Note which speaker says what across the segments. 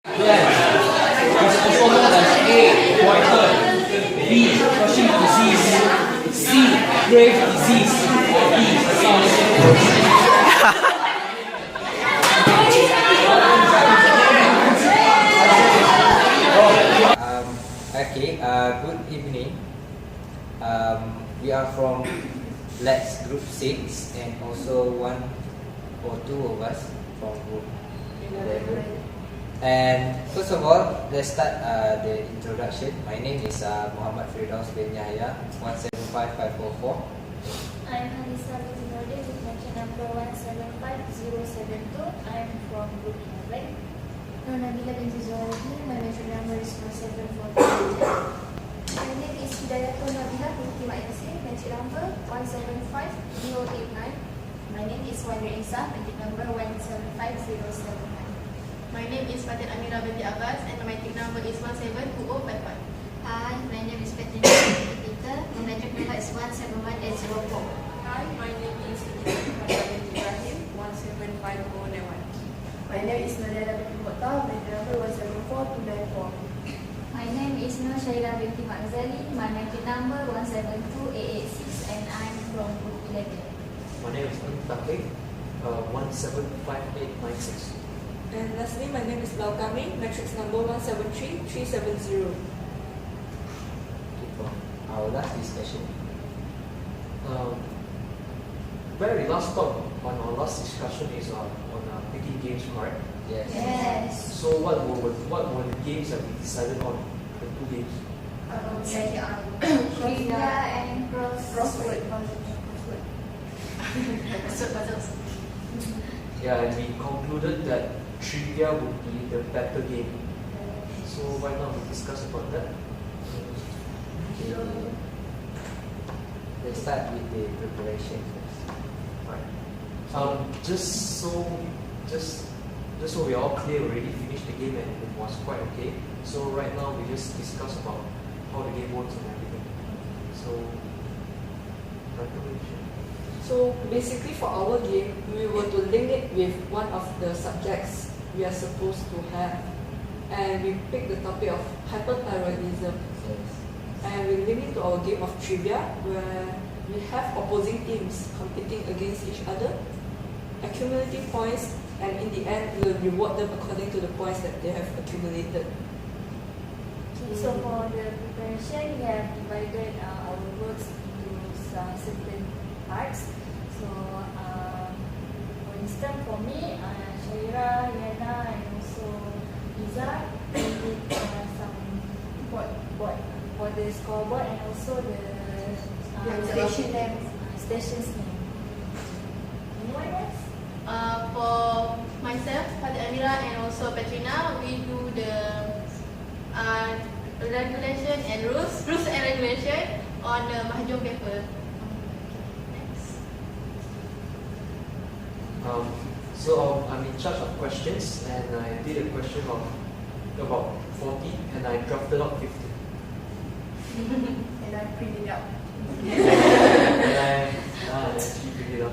Speaker 1: It's also known as A. Goiter, B. Cushing disease, C. Grave disease, D.
Speaker 2: Good evening. We are from Let's Group 6 and also one or two of us from Group 11. And first of all, let's start the introduction. My name is Muhammad Firdaus bin Yahya, 175544.
Speaker 3: I'm Hanisa Luzinode with mention number 175072. I'm from Group 11.
Speaker 4: Nabila binti Zuhaidi, my mention number is 1742. My name is Hidayatul Nabila binti Ma'yasir, mention number 175089.
Speaker 3: My name is Wadri Isa, mention number 175079.
Speaker 5: My name is Fatin Amira binti Abbas and my tick number is 172055.
Speaker 4: Hi, my name is Petrina binti Peter, my mention number is 171804.
Speaker 5: Hi, my name is Ibrahim, 175091.
Speaker 6: My name is Nadira binti Muqtar, my number was 74294.
Speaker 3: My name is Nur Shaila binti Makzali, my mention number 172886, and I'm from Group 11.
Speaker 7: My name is Taufik, 175896.
Speaker 5: And lastly, my name is Laukami, matrix number 173370.
Speaker 2: For our last discussion,
Speaker 7: Where we last talked on our last discussion is on picking games, correct?
Speaker 2: yes.
Speaker 3: Yes.
Speaker 7: So what were the games that we decided on? The two games.
Speaker 3: Trivia and
Speaker 6: Crossword.
Speaker 7: Yeah, and we concluded that trivia would be the better game. So why not we discuss about that?
Speaker 2: Okay. Let's start with the preparation first.
Speaker 7: Right. Just so we're all clear, we already finished the game and it was quite okay. So right now we just discuss about how the game works and everything. So preparation.
Speaker 8: So basically for our game, we were to link it with one of the subjects we are supposed to have. And we picked the topic of hyperthyroidism.
Speaker 2: Yes.
Speaker 8: And we link it to our game of trivia, where we have opposing teams competing against each other, accumulating points, and in the end, we will reward them according to the points that they have accumulated.
Speaker 3: So for the preparation, we have divided our works into certain parts. So for instance, for me, Shaira, Yana, and also Iza, we did some board for the scoreboard and also the stations name. Anyone else?
Speaker 5: For myself, Fatin Amira and also Petrina, we do the regulation and rules and regulation on the mahjong paper.
Speaker 7: So I'm in charge of questions, and I did a question of about 40, and I drafted out 50.
Speaker 6: And I print it out.
Speaker 7: And I actually figured it out.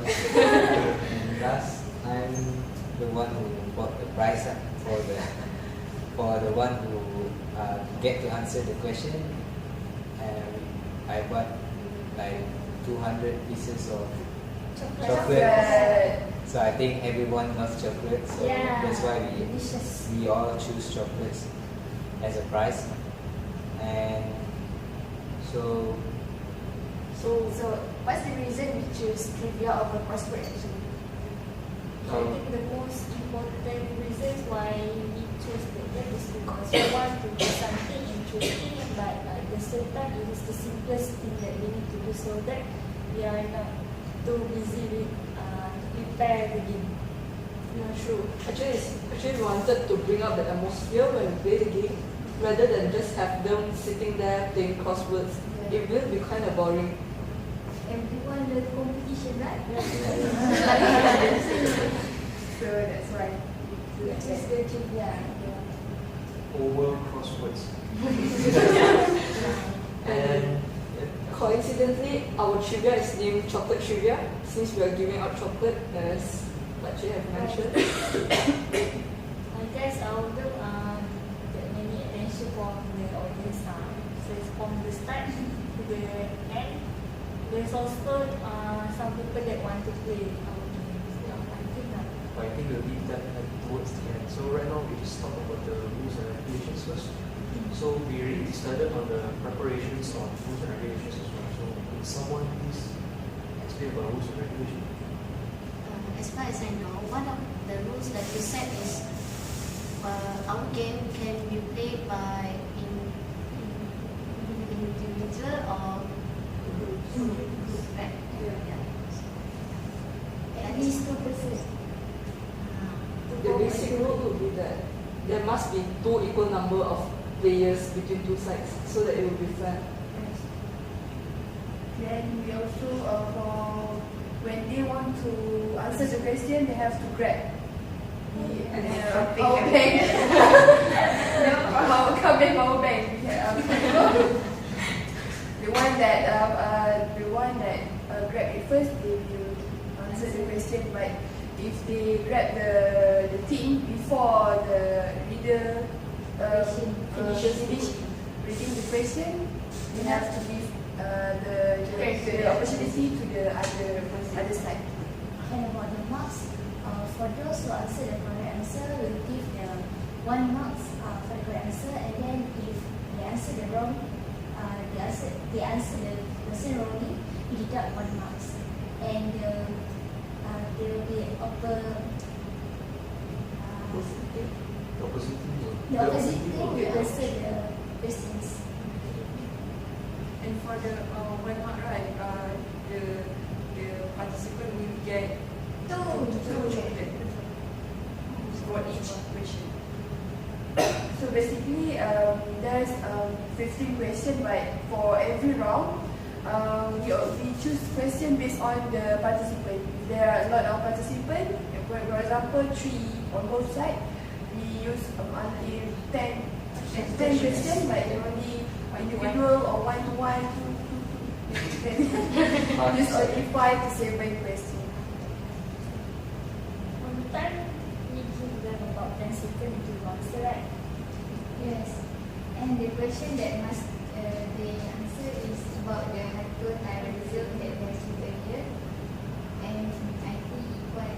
Speaker 2: And last, I'm the one who bought the prize for the one who get to answer the question. And I bought like 200 pieces of chocolate. So I think everyone loves chocolate, so
Speaker 3: Yeah,
Speaker 2: that's why
Speaker 3: delicious.
Speaker 2: we all choose chocolates as a prize. And so
Speaker 4: So what's the reason we choose trivia over crossword actually?
Speaker 3: I think the most important reasons why we chose that is because we want to do something interesting, but at the same time it is the simplest thing that we need to do so that we are not too busy with prepare the game.
Speaker 8: Yeah, true. Actually, we wanted to bring out the atmosphere when we play the game, rather than just have them sitting there playing crosswords. It will be kind of boring.
Speaker 3: Everyone loves competition, right?
Speaker 6: So that's why.
Speaker 3: Which is the trivia.
Speaker 7: over crosswords.
Speaker 8: And coincidentally, our trivia is named Chocolate Trivia, since we are giving out chocolate, as what you have mentioned.
Speaker 3: I guess although the start to the end. There's also some people that want to play our game. So I think
Speaker 7: But I think we'll leave that towards the end. So right now we just talk about the rules and regulations first. So we already decided on the preparations on rules and regulations as well. So will someone please explain about rules and regulations?
Speaker 9: As far as I know, one of the rules that we set is our game can be played by individual or group. Right?
Speaker 3: at least 2%.
Speaker 8: The basic rule would be that there must be 2 equal number of players between 2 sides so that it will be fair.
Speaker 6: Then we also, for when they want to answer the question, they have to grab the power bank. Power bank. The one that grab it first, they will answer the question. But if they grab the thing before the reader finish reading the question, they have to give the opportunity to the other side.
Speaker 4: And about the marks, for those who answer the correct answer, we'll give the 1 marks for the correct answer, and then if they answer the wrong, they answer the question wrongly, we deduct 1 marks. And there will be
Speaker 7: The opposite team.
Speaker 4: the opposite team will answer the questions.
Speaker 6: And for the 1 mark, right, the participant will get two chocolate for each question. So basically, there's 15 questions, but for every round, we choose question based on the participant. If there are a lot of participants, for example, 3 on both sides, we use until 10 questions, but only individual or one-to-one, use only 5 to 7 questions.
Speaker 3: On the time, we give them about 10 seconds to answer, right?
Speaker 4: Yes. And the question that must they answer is about the hyperthyroidism that we have spoken here. And I think it's quite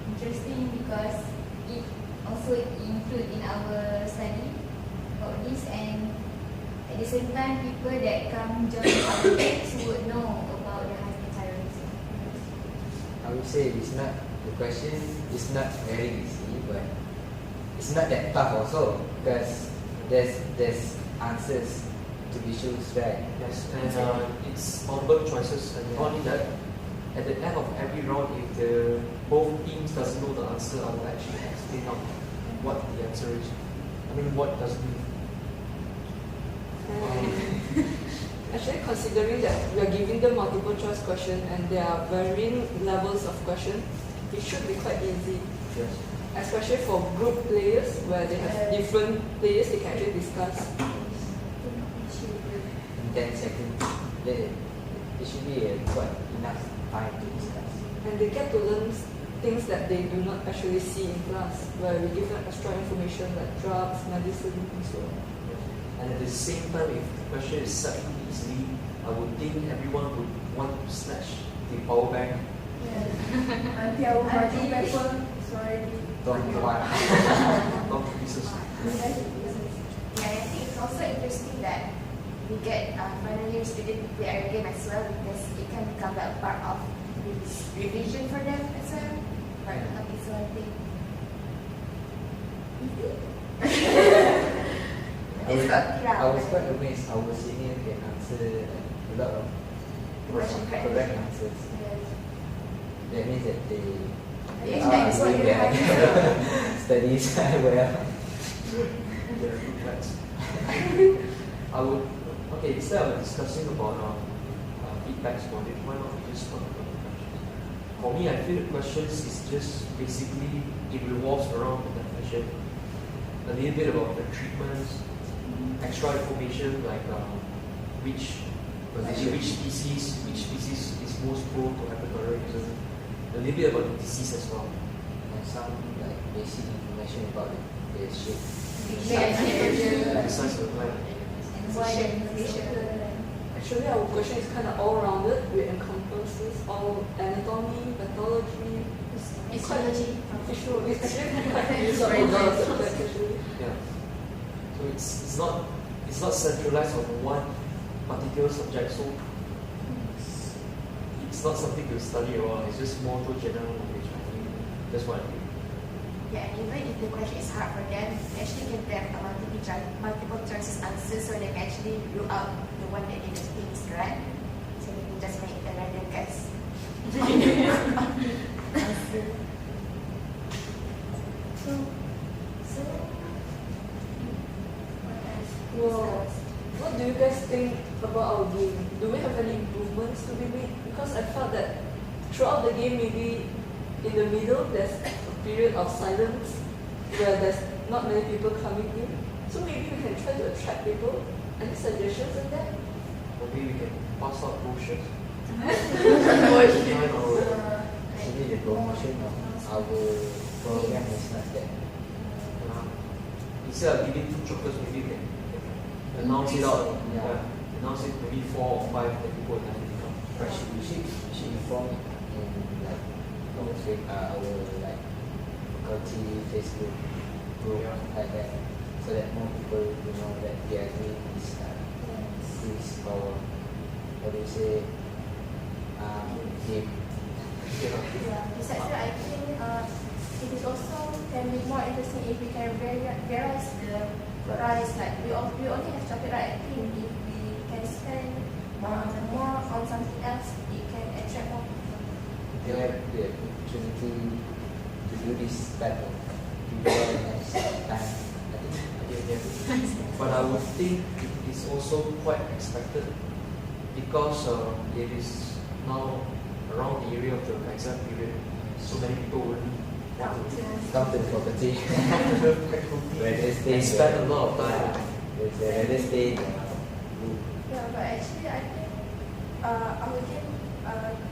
Speaker 4: interesting because it also include in our study about this, and at the same time people that come join our games would know about the hyperthyroidism.
Speaker 2: I would say the question is not very easy, but it's not that tough also because there's answers to be choose, right?
Speaker 7: Yes, and it's multiple choices, and not only that, at the end of every round, if both teams doesn't know the answer, I will actually explain out what the answer is. I mean, what does it mean?
Speaker 8: Actually, considering that we are giving them multiple choice question and there are varying levels of question, it should be quite easy.
Speaker 7: Yes.
Speaker 8: Especially for group players where they have different players they can actually discuss.
Speaker 2: In 10 seconds, it should be quite enough time to discuss.
Speaker 8: And they get to learn things that they do not actually see in class, where we give them extra information like drugs, medicine, and so on.
Speaker 7: And at the same time, if the question is set easily, I would think everyone would want to snatch the power bank.
Speaker 6: Nanti our baju paper is already
Speaker 2: Don't want.
Speaker 7: Not pieces.
Speaker 9: Yeah, I think it's also interesting that we get final year students to play our game as well, because it can become like a part of revision for them as well. Right. Okay, so I think
Speaker 2: I was quite amazed our senior can answer a lot of correct answers. That means that they are doing their studies well.
Speaker 7: They're good facts. Instead of discussing about feedbacks about it, why not we just talk about the questions? For me, I feel the questions is just basically, it revolves around the definition, a little bit about the treatments, extra information like which species is most prone to hyperthyroidism, a little bit about the disease as well.
Speaker 2: And some like basic information about the shape.
Speaker 7: The size of the plant.
Speaker 3: And why the innovation
Speaker 8: Actually, our question is kind of all-rounded. It encompasses all anatomy, pathology,
Speaker 5: Ecology.
Speaker 8: It's actually quite useful for a lot of subjects actually.
Speaker 7: Yeah. So it's not centralized on one particular subject. So it's not something to study around. It's just more to general knowledge. I think that's what I think.
Speaker 9: Yeah, and even if the question is hard for them, actually give them a multiple choices answer so they can actually rule out the one that they think is correct. So they can just make a random guess. Answer. So what else?
Speaker 8: Well, what do you guys think about our game? Do we have any improvements to be made? Because I felt that throughout the game, maybe in the middle, there's a period of silence where there's not many people coming in. So maybe we can try to attract people. Any suggestions on that?
Speaker 7: Maybe we can pass out brochures.
Speaker 2: Actually, the promotion of our program is not that.
Speaker 7: Instead of giving 2 chocolates, maybe we can announce it out.
Speaker 2: Yeah.
Speaker 7: Announce it maybe 4 or 5 that people will definitely come.
Speaker 2: We should inform it in like our like faculty Facebook group like that, so that more people will know that we are doing this for what do you say game.
Speaker 5: Yeah, besides that, I think it is also can be more interesting if we can various the price. Like we only have chocolate, right? I think if we can spend more on something else, it can attract more people.
Speaker 2: They have the opportunity to do this type of PBL next time. I think.
Speaker 7: But I would think it is also quite expected because it is now around the area of the exam period. So many people will want to
Speaker 2: Come to the faculty. Where they stay.
Speaker 7: and spend a lot of time.
Speaker 2: Where they stay.
Speaker 5: Yeah, but actually I think our game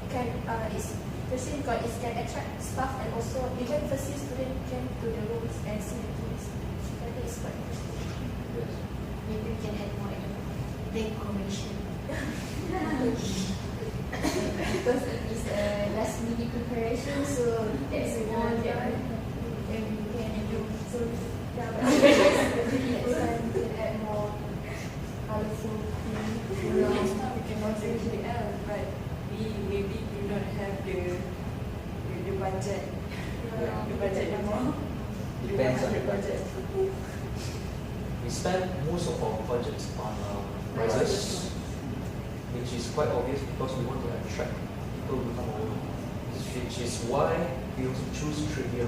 Speaker 5: can is especially because it can attract staff and also even first year student came to the rooms and see the games. I think it's quite interesting.
Speaker 7: Yes.
Speaker 9: Maybe we can add more decoration. Because it is a last minute preparation, so that's more that we can do. So
Speaker 5: Yeah, but next time we can add more colorful things.
Speaker 6: Next time we can also PBL, but we maybe do not have the budget. The budget anymore.
Speaker 2: Depends on the budget.
Speaker 7: We spend most of our budgets on prizes, which is quite obvious because we want to attract people to come over. Which is why we also choose trivia.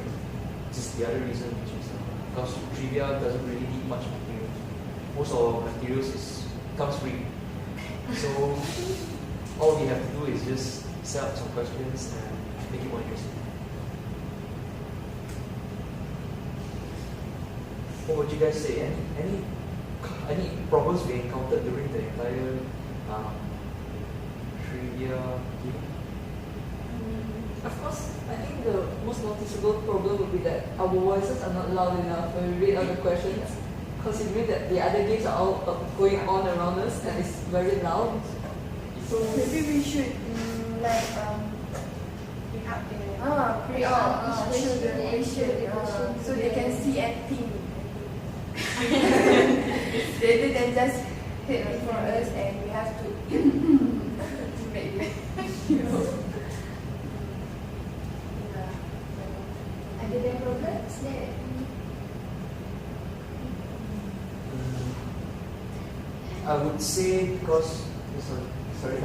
Speaker 7: This is the other reason, which is because trivia doesn't really need much material. Most of our materials comes free. So all we have to do is just set up some questions and make it more interesting. What would you guys say? Any problems we encountered during the entire trivia game?
Speaker 8: Of course, I think the most noticeable problem would be that our voices are not loud enough when we read out the questions, considering that the other games are all going on around us and it's very loud. So
Speaker 5: Maybe we should like
Speaker 9: bring up the
Speaker 5: show the ratio so they can see and think. Rather than just hit it for us and we have to make it.
Speaker 9: Ada there problems there?
Speaker 7: I would say because sorry.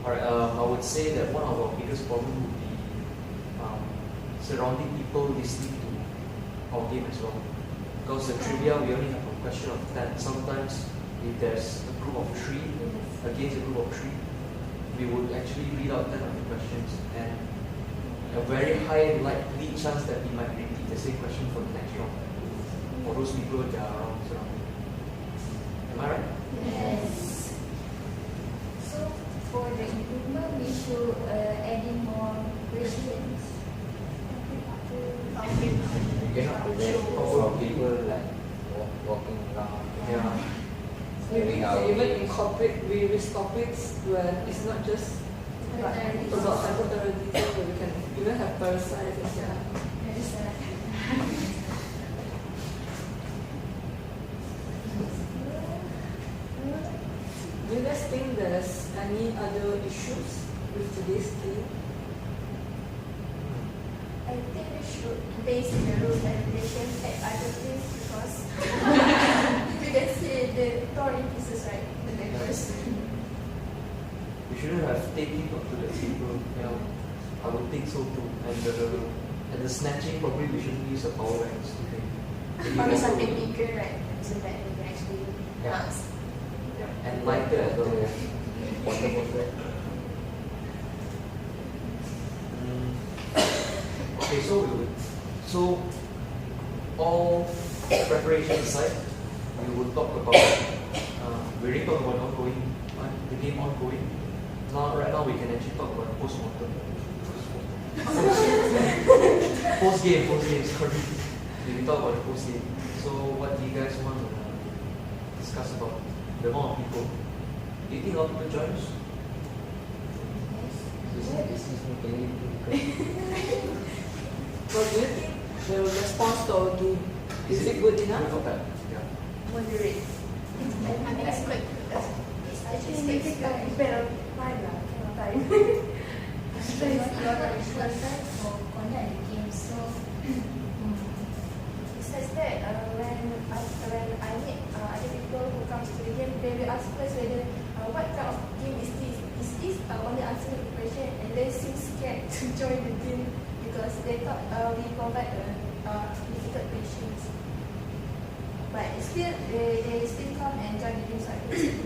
Speaker 7: Alright, I would say that one of our biggest problem would be surrounding people listening to our game as well. Because the trivia we only have a question of 10. Sometimes if there's a group of 3 against a group of 3, we would actually read out 10 of the questions and a very high likely chance that we might repeat the same question for the next round for those people that are around surrounding. Am I right?
Speaker 4: Yes. So for the improvement, we should add in more questions.
Speaker 2: You cannot prevent from people like walking around.
Speaker 7: Yeah.
Speaker 2: Maybe in our
Speaker 8: can even
Speaker 2: games.
Speaker 8: incorporate various topics where it's not just like about hypothyroidism, but we can even have parasites and stuff. Do you guys think there's any other issues with today's game?
Speaker 5: I think we should base the rules and regulations at other things because you can see the torn in pieces, right? The members.
Speaker 7: We shouldn't have taken it up to the table. I would think so too. And the snatching, probably we shouldn't use the power ranks to think.
Speaker 9: Or something bigger, right? So that we can actually bounce.
Speaker 7: And lighter as well.
Speaker 2: Water bottle.
Speaker 7: Okay, so all preparation aside, we will talk about we already talked about the game ongoing. Right now we can actually talk about post-mortem. Post-game, sorry. We will talk about the post-game. So what do you guys want to discuss about the amount of people? Do you think a lot of people join us?
Speaker 2: Excuse me, can you repeat?
Speaker 8: Well, do you think the response to our game is it good enough?
Speaker 7: Good or bad? Yeah.
Speaker 5: Moderate.
Speaker 9: I think it's quite
Speaker 5: Actually, make it depend on time lah, time.
Speaker 4: So it's a lot of time for conduct the game. So
Speaker 5: Besides that, when I meet other people who comes to the game, they will ask first whether what kind of game is this? Is this only answering the question, and they seem scared to join the game because they thought we provide difficult questions. But still, they still come and join the game, so I think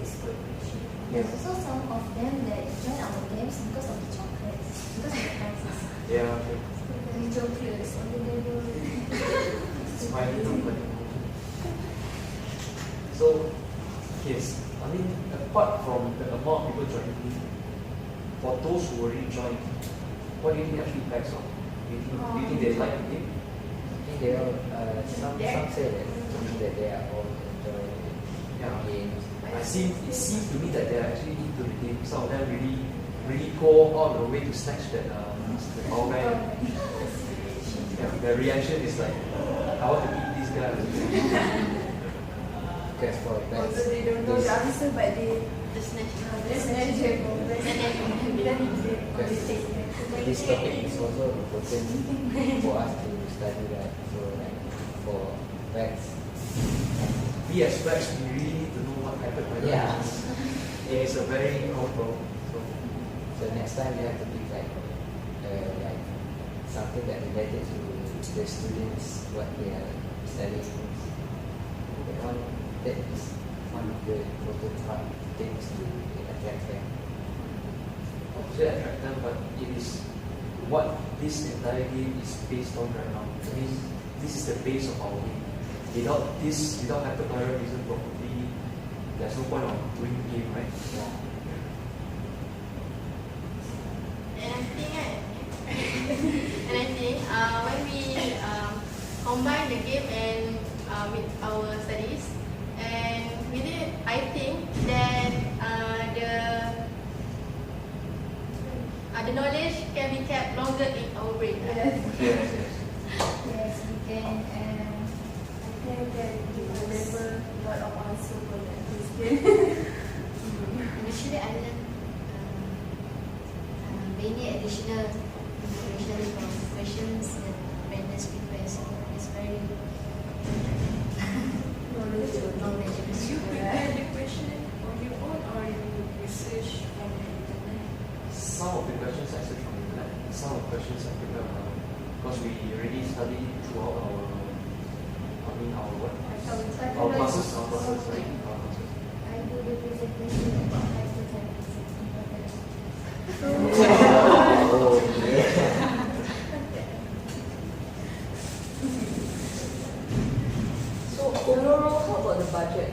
Speaker 5: it's good.
Speaker 4: there's also some of them that join our games because of the chocolates, because of the prizes.
Speaker 7: Yeah, okay.
Speaker 5: The chocolates on the table.
Speaker 7: It's my chocolate. So, yes, I mean, apart from the amount of people joining, for those who already joined, what do you think actually impacts on? Do you think they like the game?
Speaker 2: I think they all, some say that they are all enjoying the games.
Speaker 7: It seems to me that they are actually into the game. Some of them really go all the way to snatch that the power bank. Yeah, their reaction is like, I want to eat this guy.
Speaker 2: Because for
Speaker 5: Although
Speaker 2: pets,
Speaker 5: they don't know the answer, but they
Speaker 9: just natural.
Speaker 5: just imagine.
Speaker 2: this topic is also important for us to study, right? So like for pets,
Speaker 7: We as vets, we really need to know what happened. Right?
Speaker 2: Yeah.
Speaker 7: It is a very common problem.
Speaker 2: so next time we have to pick like something that related to the students, what they are studying. That is one of the important things to attract them.
Speaker 7: Obviously attract them, but it is what this entire game is based on right now. I mean, this is the base of our game. Without hypothyroidism probably there's no point of doing the game, right?
Speaker 9: And I think when we combine the game and with our studies, and with it, I think that the knowledge can be kept longer in our brain.
Speaker 7: Yes.
Speaker 4: Yes, we can.
Speaker 5: I think that you remember a lot of answers for that question.
Speaker 4: Initially, I learned many additional information from questions and vendors' feedback. So it's very knowledgeable.
Speaker 6: Do you prepare the question on your own or you research from the internet?
Speaker 7: Some of the questions I searched from the internet, some of the questions I picked up because we already studied throughout our classes, right?
Speaker 4: I do the presentation about hypothyroidism.
Speaker 8: So overall, how about the budget?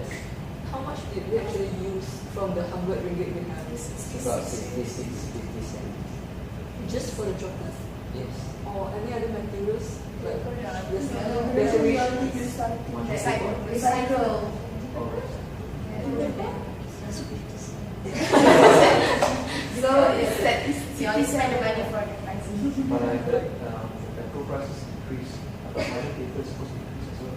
Speaker 8: How much did we actually use from the 100 ringgit we have?
Speaker 2: About 66, 50 cents.
Speaker 8: Just for the chocolate?
Speaker 2: Yes.
Speaker 8: Or any other materials? Like
Speaker 5: We only use something that
Speaker 9: Recycle.
Speaker 5: recycle.
Speaker 7: Oh,
Speaker 9: So it's that you only spend the money for the pricing.
Speaker 7: But I heard the petrol prices increase. I thought toilet paper is supposed to increase as well.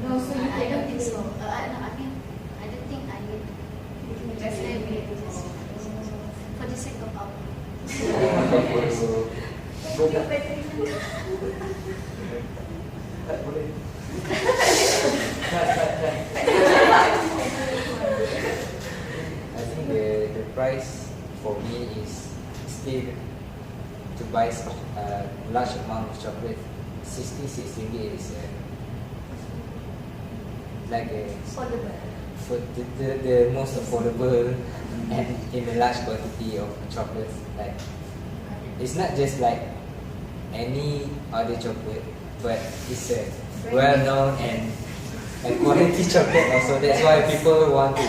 Speaker 4: No, so you
Speaker 3: I don't
Speaker 4: cannot
Speaker 3: think
Speaker 4: do
Speaker 3: so.
Speaker 4: it.
Speaker 3: No, I don't think I need.
Speaker 9: Just let me.
Speaker 3: For the sake of our.
Speaker 7: Go back. Boleh.
Speaker 2: I think the price for me is still to buy a large amount of chocolate. 66 ringgit is like
Speaker 3: Affordable.
Speaker 2: for the most affordable and in a large quantity of chocolates. Like it's not just like any other chocolate, but it's a well-known and quality chocolate also. That's why people want to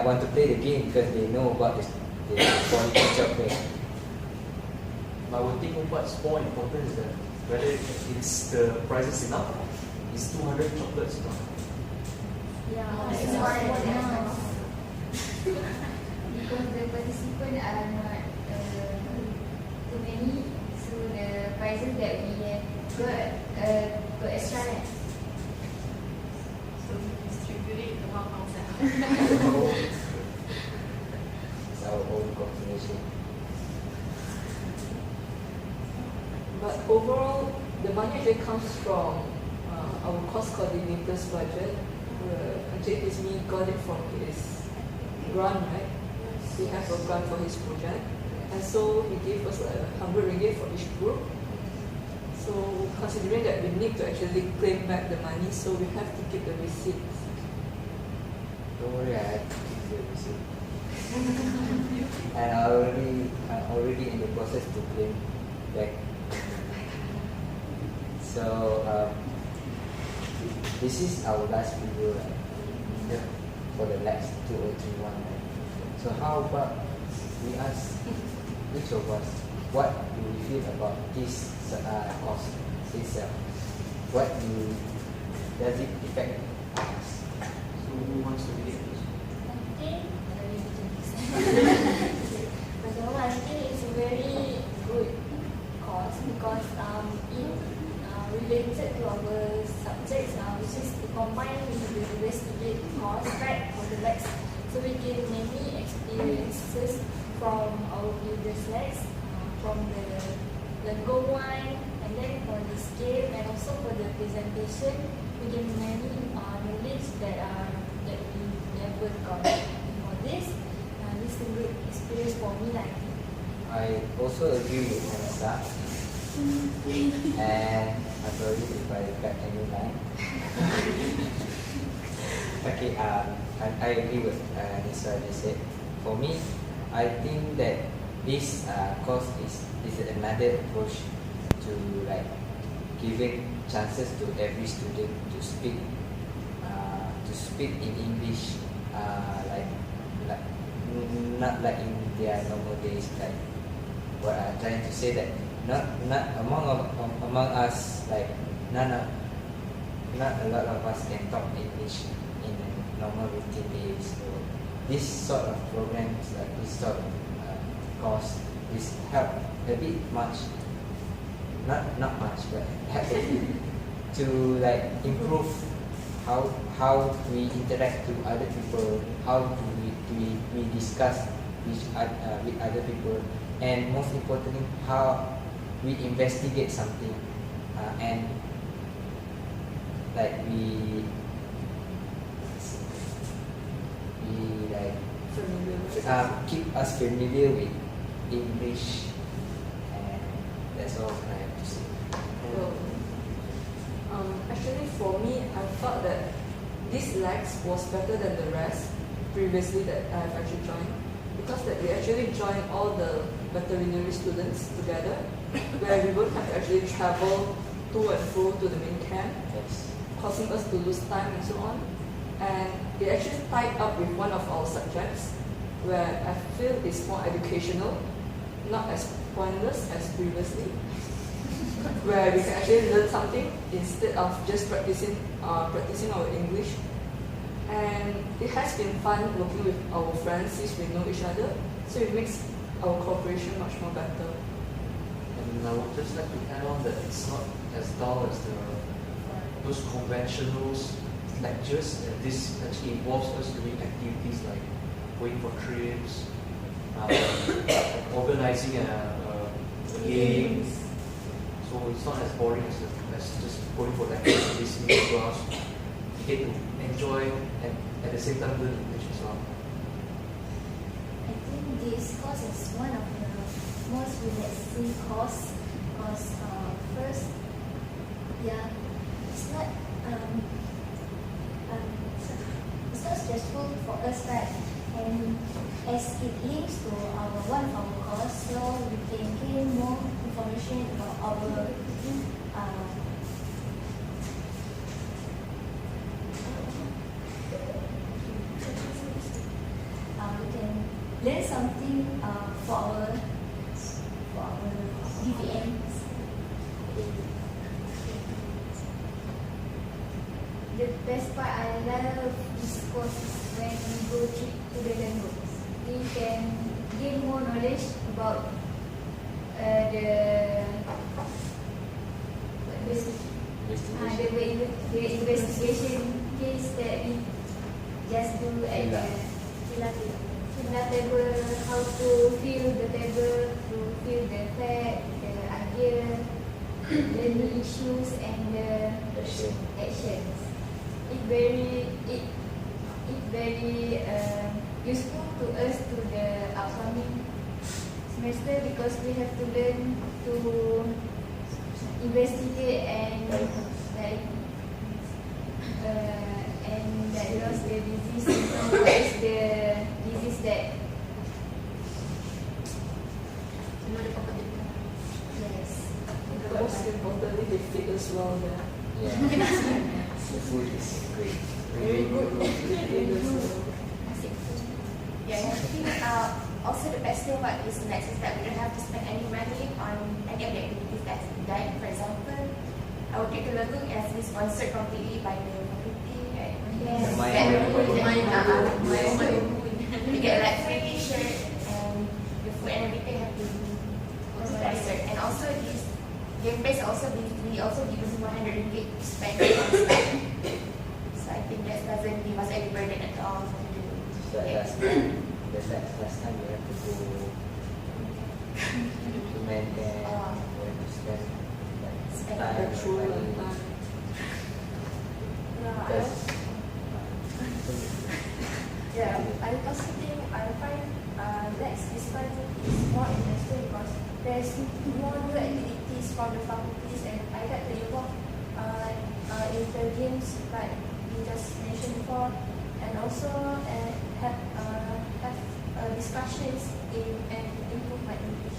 Speaker 2: want to play the game because they know about the quality chocolate.
Speaker 7: But I would think what's more important is that whether it's the price is enough. Is 200 chocolates enough?
Speaker 3: Yeah,
Speaker 4: It's
Speaker 3: it's
Speaker 4: more
Speaker 3: more
Speaker 4: than
Speaker 3: than
Speaker 4: enough. Because the participants are not too many, so the prices that we have got extra. Right?
Speaker 6: So we distribute it among ourselves.
Speaker 2: It's our own calculation.
Speaker 8: But overall, the money actually comes from our cost coordinator's budget. Actually, his me got it from his grant, right? He has a grant for his project, and so he gave us 100 ringgit for each group. So considering that we need to actually claim back the money, so we have to keep the receipts.
Speaker 2: Don't worry, I have to keep the receipt. And I'm already in the process to claim back. So this is our last video, right? For the last 2031. Right? So how about we ask each of us what do we feel about this course itself? What does it affect us?
Speaker 7: So who wants to begin first?
Speaker 3: First of all, I think it's a very good course because it related to our subjects, which is to combine with the investigate course, right, for the labs. So we gain many experiences from our previous labs, from the Go one, and then for the scale, and also for the presentation, we gain many knowledge that we never got for this. This is a good experience for me, I think.
Speaker 2: I also agree with Anissa. And I'm sorry if I cut any line. Okay, I agree with Anissa just said. For me, I think that this course is another approach to like giving chances to every student to speak in English, like not like in their normal days. Like what I'm trying to say that not among us, like not a lot of us can talk English in normal routine days. So this sort of programs, like this sort of course, is help a bit much, not much, but help a bit to like improve how we interact to other people, how do we discuss with other people, and most importantly, how we investigate something, and like we like keep us familiar with English, and that's all I have to say.
Speaker 8: Well, actually for me, I felt that this Lex was better than the rest previously that I have actually joined, because that we actually joined all the veterinary students together, where we won't have to actually travel to and fro to the main camp,
Speaker 2: Yes.
Speaker 8: causing us to lose time and so on. And it actually tied up with one of our subjects, where I feel it's more educational, not as pointless as previously. where we can actually learn something instead of just practicing our English. And it has been fun working with our friends since we know each other, so it makes our cooperation much more better.
Speaker 7: And I would just like to add on that it's not as dull as those conventional lectures. This actually involves us doing activities like going for trips, organizing a game. So it's not as boring as just going for lectures, listening to class. You get to enjoy and at the same time learn English as well.
Speaker 4: I think this course is one of the most relaxing course because first, yeah, it's not it's not stressful for us, right? And as it links to one of our course, so we can gain more information about our we can learn something for our DVM. The best part I love this course is when we go trip to the Lagos. We can gain more knowledge about the investigation case that we just do at the Villa table, how to feel the table, to feel the fact, the idea, the new issues and the actions. It very useful to us to the upcoming semester because we have to learn to investigate and diagnose the disease symptom. What is the disease that? Yes.
Speaker 8: Most importantly, they fit us well there.
Speaker 2: Yeah. The food is great.
Speaker 8: Very good.
Speaker 9: Yeah, I think also the best thing about this next is that we don't have to spend any money on any of the activities that's done. For example, our Trip to Lagoon has been sponsored completely by the community. Right?
Speaker 4: Yes.
Speaker 9: We get like free t-shirt and the food and everything have been sponsored. And also this game base we also give us 100 ringgit to spend on stuff. So I think that doesn't give us any burden at all.
Speaker 2: So last time we have to go to maintain, we have to spend time.
Speaker 8: Petrol and
Speaker 2: money.
Speaker 8: time.
Speaker 5: I also think I find this fun is more interesting because there's more new activities from the faculties and I get to involve in the games like we just mentioned before and also have discussions and improve my English.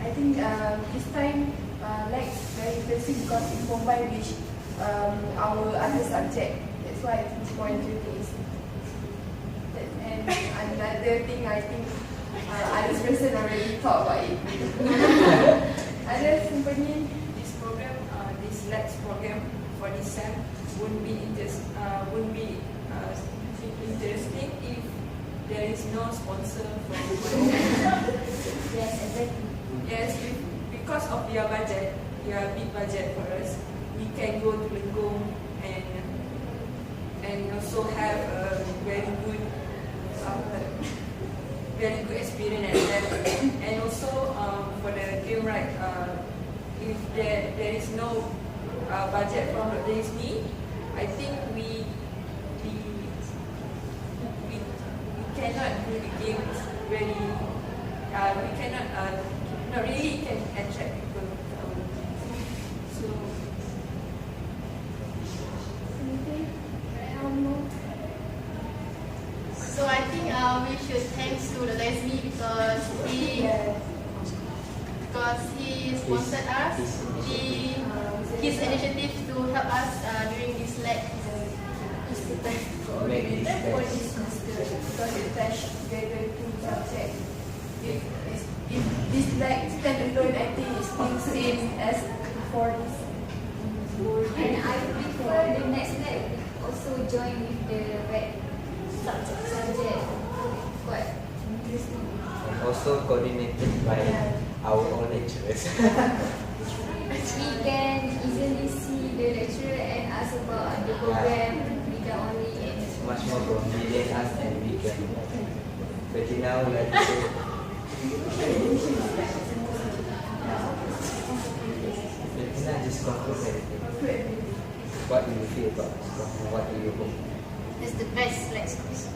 Speaker 5: I think this time like very interesting because it combined with our other subject. That's why it's more interesting. And another thing I think other person already thought about it. Other company,
Speaker 6: This program, this LEX program for this SEM wouldn't be interesting if there is no sponsor from
Speaker 4: Yes, exactly.
Speaker 6: Yes, because of their budget, their big budget for us, we can go to Lengkong and also have a very good experience at that. And also for the game ride, if there is no budget from the DSB, I think we cannot do the games very. We cannot not really can attract people. So
Speaker 9: So I think we should thanks to the Leslie because he sponsored us. His initiative to help us during this leg
Speaker 5: is the best coordinator for this semester because it touched together two subjects. We like standalone, I think it's still same as before this.
Speaker 4: And I prefer the next lab also join with the red subject. Quite interesting.
Speaker 2: And also coordinated by our own lecturers.
Speaker 4: We can easily see the lecturer and ask about the program. We can only
Speaker 2: It's much more convenient us and we can. But now let's say. Can I just conclude everything? What do you feel about this? What do you hope?
Speaker 4: It's the best lectures.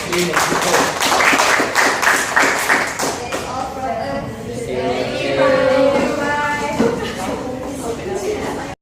Speaker 2: See you next week.